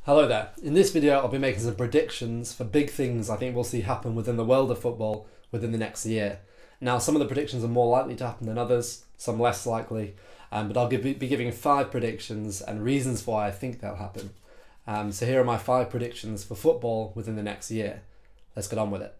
Hello there. In this video, I'll be making some predictions for big things I think we'll see happen within the world of football within the next year. Now, some of the predictions are more likely to happen than others, some less likely, but I'll be giving 5 predictions and reasons for why I think they'll happen. So here are my 5 predictions for football within the next year. Let's get on with it.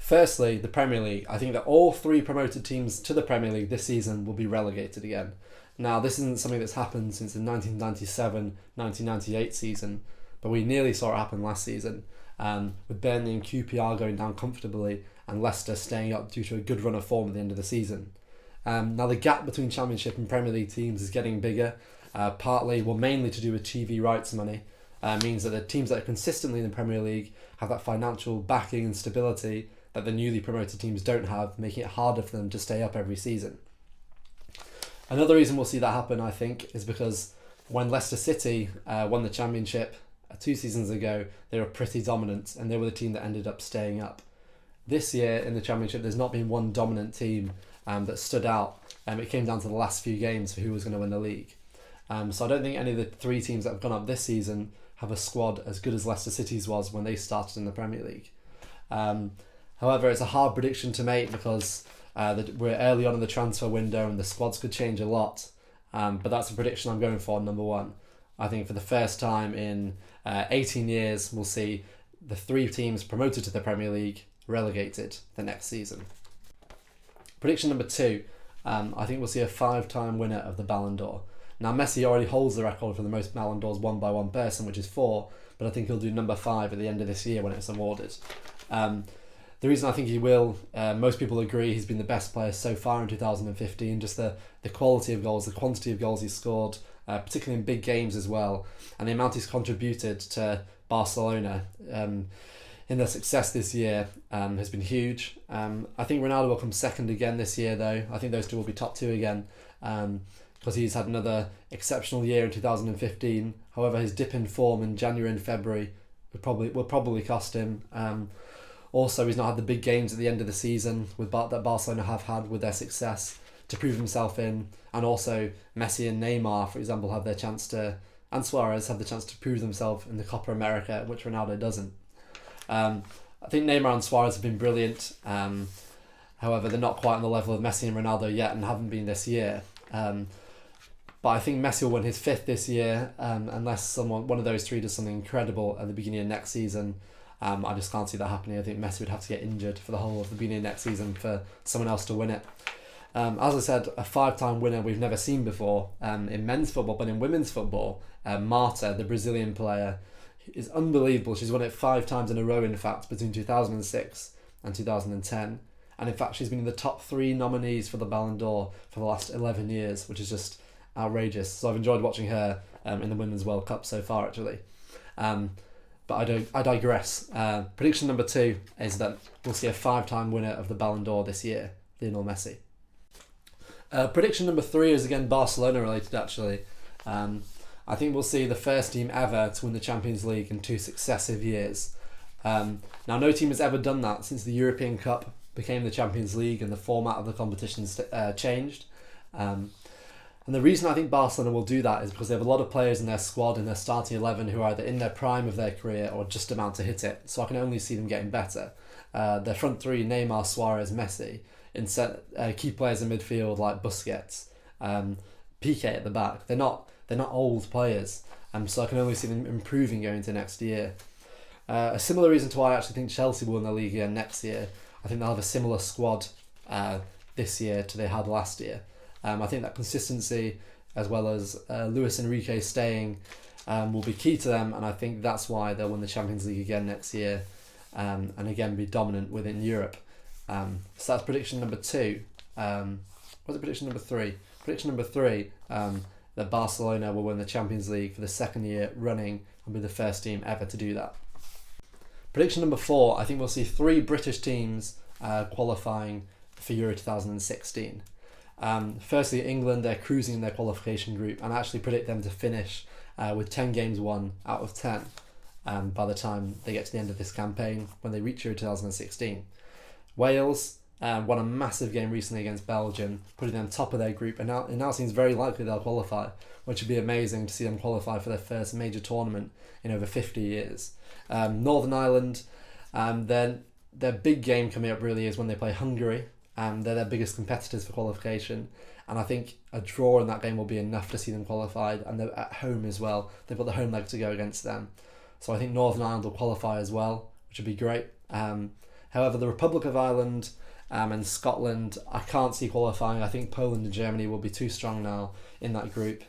Firstly, the Premier League. I think that all 3 promoted teams to the Premier League this season will be relegated again. Now, this isn't something that's happened since the 1997-1998 season, but we nearly saw it happen last season, with Burnley and QPR going down comfortably and Leicester staying up due to a good run of form at the end of the season. Now, the gap between Championship and Premier League teams is getting bigger, mainly to do with TV rights money. Means that the teams that are consistently in the Premier League have that financial backing and stability that the newly promoted teams don't have, making it harder for them to stay up every season. Another reason we'll see that happen, I think, is because when Leicester City won the Championship 2 seasons ago, they were pretty dominant and they were the team that ended up staying up. This year in the Championship, there's not been one dominant team that stood out. It came down to the last few games for who was going to win the league. So I don't think any of the 3 teams that have gone up this season have a squad as good as Leicester City's was when they started in the Premier League. However, it's a hard prediction to make because we're early on in the transfer window and the squads could change a lot. But that's a prediction I'm going for, number 1. I think for the first time in 18 years, we'll see the 3 teams promoted to the Premier League relegated the next season. Prediction number 2, I think we'll see a 5-time winner of the Ballon d'Or. Now, Messi already holds the record for the most Ballon d'Ors won by one person, which is 4, but I think he'll do number 5 at the end of this year when it's awarded. The reason I think he will, most people agree he's been the best player so far in 2015, just the quality of goals, the quantity of goals he's scored, particularly in big games as well, and the amount he's contributed to Barcelona in their success this year has been huge. I think Ronaldo will come second again this year though. I think those two will be top 2 again because he's had another exceptional year in 2015. However, his dip in form in January and February will probably cost him. Also, he's not had the big games at the end of the season that Barcelona have had with their success to prove himself in. And also, Messi and Neymar, for example, and Suarez have the chance to prove themselves in the Copa America, which Ronaldo doesn't. I think Neymar and Suarez have been brilliant. However, they're not quite on the level of Messi and Ronaldo yet and haven't been this year. But I think Messi will win his 5th this year unless one of those 3 does something incredible at the beginning of next season. I just can't see that happening. I think Messi would have to get injured for the whole of the beginning of next season for someone else to win it. As I said, a 5-time winner we've never seen before in men's football, but in women's football, Marta, the Brazilian player, is unbelievable. She's won it 5 times in a row, in fact, between 2006 and 2010. And in fact, she's been in the top 3 nominees for the Ballon d'Or for the last 11 years, which is just outrageous. So I've enjoyed watching her in the Women's World Cup so far, actually. But I digress. Prediction number 2 is that we'll see a 5-time winner of the Ballon d'Or this year, Lionel Messi. Prediction number 3 is again Barcelona related, actually. I think we'll see the first team ever to win the Champions League in 2 successive years. Now, no team has ever done that since the European Cup became the Champions League and the format of the competition changed. And the reason I think Barcelona will do that is because they have a lot of players in their squad, in their starting 11, who are either in their prime of their career or just about to hit it. So I can only see them getting better. Their front 3, Neymar, Suarez, Messi, key players in midfield like Busquets, Piqué at the back. They're not old players, so I can only see them improving going into next year. A similar reason to why I actually think Chelsea will win the league again next year. I think they'll have a similar squad this year to they had last year. I think that consistency, as well as Luis Enrique staying, will be key to them, and I think that's why they'll win the Champions League again next year, and again be dominant within Europe. So that's prediction number 2. What's prediction number 3? Prediction number 3, that Barcelona will win the Champions League for the 2nd year running and be the first team ever to do that. Prediction number 4, I think we'll see 3 British teams qualifying for Euro 2016. Firstly, England, they're cruising in their qualification group, and I actually predict them to finish with 10 games won out of 10 by the time they get to the end of this campaign when they reach Euro 2016. Wales, won a massive game recently against Belgium, putting them top of their group, and now it now seems very likely they'll qualify, which would be amazing to see them qualify for their first major tournament in over 50 years. Northern Ireland, then their big game coming up really is when they play Hungary. They're their biggest competitors for qualification, and I think a draw in that game will be enough to see them qualified, and they're at home as well. They've got the home leg to go against them. So I think Northern Ireland will qualify as well, which would be great. However, the Republic of Ireland and Scotland, I can't see qualifying. I think Poland and Germany will be too strong now in that group.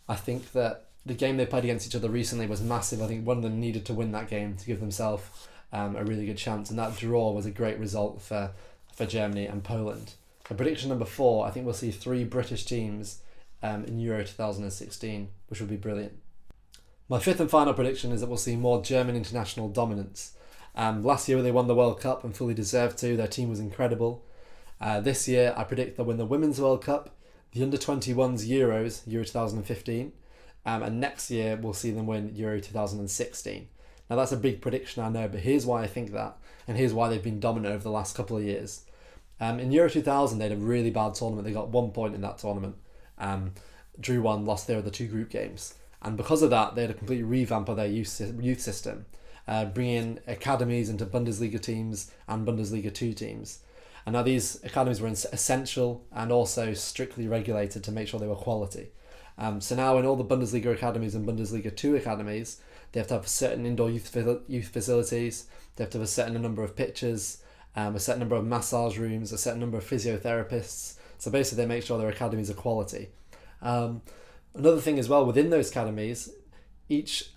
I think that the game they played against each other recently was massive. I think one of them needed to win that game to give themselves a really good chance, and that draw was a great result for Germany and Poland. For prediction number 4, I think we'll see 3 British teams in Euro 2016, which would be brilliant. My 5th and final prediction is that we'll see more German international dominance. Last year they won the World Cup and fully deserved to. Their team was incredible. This year I predict they'll win the Women's World Cup, the Under-21s Euros, Euro 2015, and next year we'll see them win Euro 2016. Now that's a big prediction, I know, but here's why I think that, and here's why they've been dominant over the last couple of years. In Euro 2000 they had a really bad tournament. They got 1 point in that tournament, drew 1, lost their other 2 group games, and because of that they had a complete revamp of their youth system, bringing academies into Bundesliga teams and Bundesliga 2 teams. And now these academies were essential and also strictly regulated to make sure they were quality. So now in all the Bundesliga academies and Bundesliga 2 academies, they have to have certain indoor youth facilities, they have to have a certain number of pitches, a certain number of massage rooms, a certain number of physiotherapists. So basically they make sure their academies are quality. Another thing as well, within those academies, each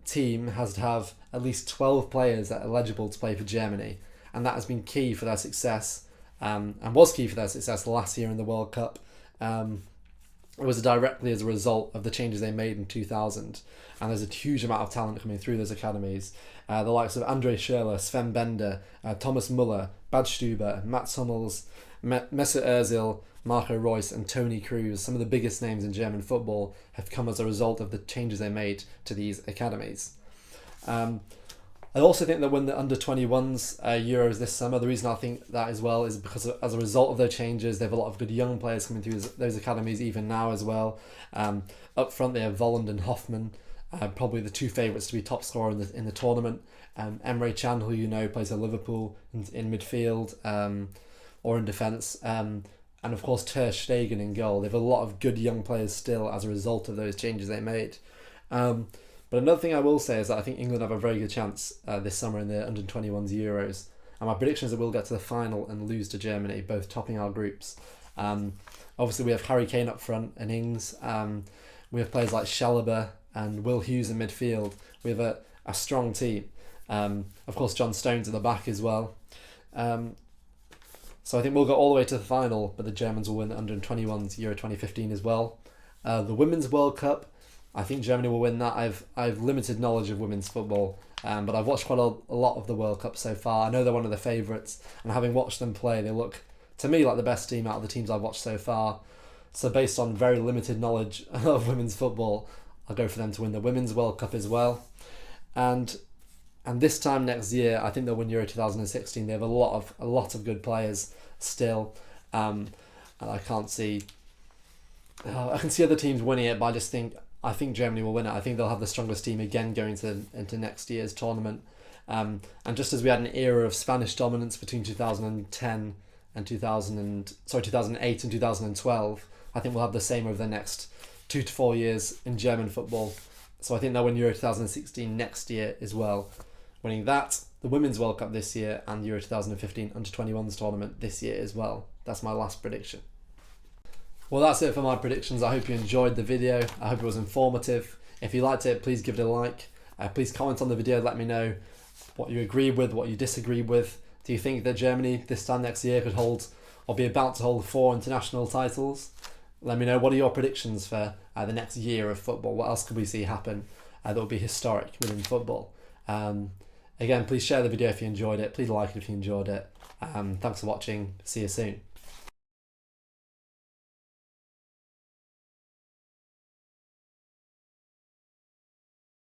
team has to have at least 12 players that are eligible to play for Germany, and that has been key for their success, and was key for their success last year in the World Cup. It was directly as a result of the changes they made in 2000, and there's a huge amount of talent coming through those academies. The likes of André Schürrle, Sven Bender, Thomas Müller, Bad Stuber, Mats Hummels, Mesut Ozil, Marco Reus and Toni Kroos, some of the biggest names in German football, have come as a result of the changes they made to these academies. I also think that when the under-21s Euros this summer, the reason I think that as well is because as a result of their changes, they have a lot of good young players coming through those academies even now as well. Up front they have Volland and Hoffman, probably the 2 favourites to be top scorer in the tournament. Emre Can, who you know plays at Liverpool in midfield or in defence. And of course Ter Stegen in goal. They have a lot of good young players still as a result of those changes they made. But another thing I will say is that I think England have a very good chance this summer in the Under-21s Euros. And my prediction is that we'll get to the final and lose to Germany, both topping our groups. Obviously we have Harry Kane up front and Ings. We have players like Chalobah and Will Hughes in midfield. We have a strong team. Of course John Stones at the back as well. So I think we'll go all the way to the final, but the Germans will win the Under-21s Euro 2015 as well. The Women's World Cup, I think Germany will win that. I've limited knowledge of women's football, but I've watched quite a lot of the World Cup so far. I know they're one of the favourites, and having watched them play, they look, to me, like the best team out of the teams I've watched so far. So based on very limited knowledge of women's football, I'll go for them to win the Women's World Cup as well. And this time next year, I think they'll win Euro 2016. They have a lot of good players still, and I can't see. I can see other teams winning it, but I think Germany will win it. I think they'll have the strongest team again going into next year's tournament. And just as we had an era of Spanish dominance between 2010 and 2008 and 2012, I think we'll have the same over the next 2 to 4 years in German football. So I think they'll win Euro 2016 next year as well, winning that, the Women's World Cup this year, and the Euro 2015 Under-21s tournament this year as well. That's my last prediction. Well, that's it for my predictions. I hope you enjoyed the video. I hope it was informative. If you liked it, please give it a like. Please comment on the video. Let me know what you agree with, what you disagree with. Do you think that Germany this time next year could hold or be about to hold 4 international titles? Let me know, what are your predictions for the next year of football? What else could we see happen that will be historic within football? Again, please share the video if you enjoyed it. Please like it if you enjoyed it. Thanks for watching. See you soon.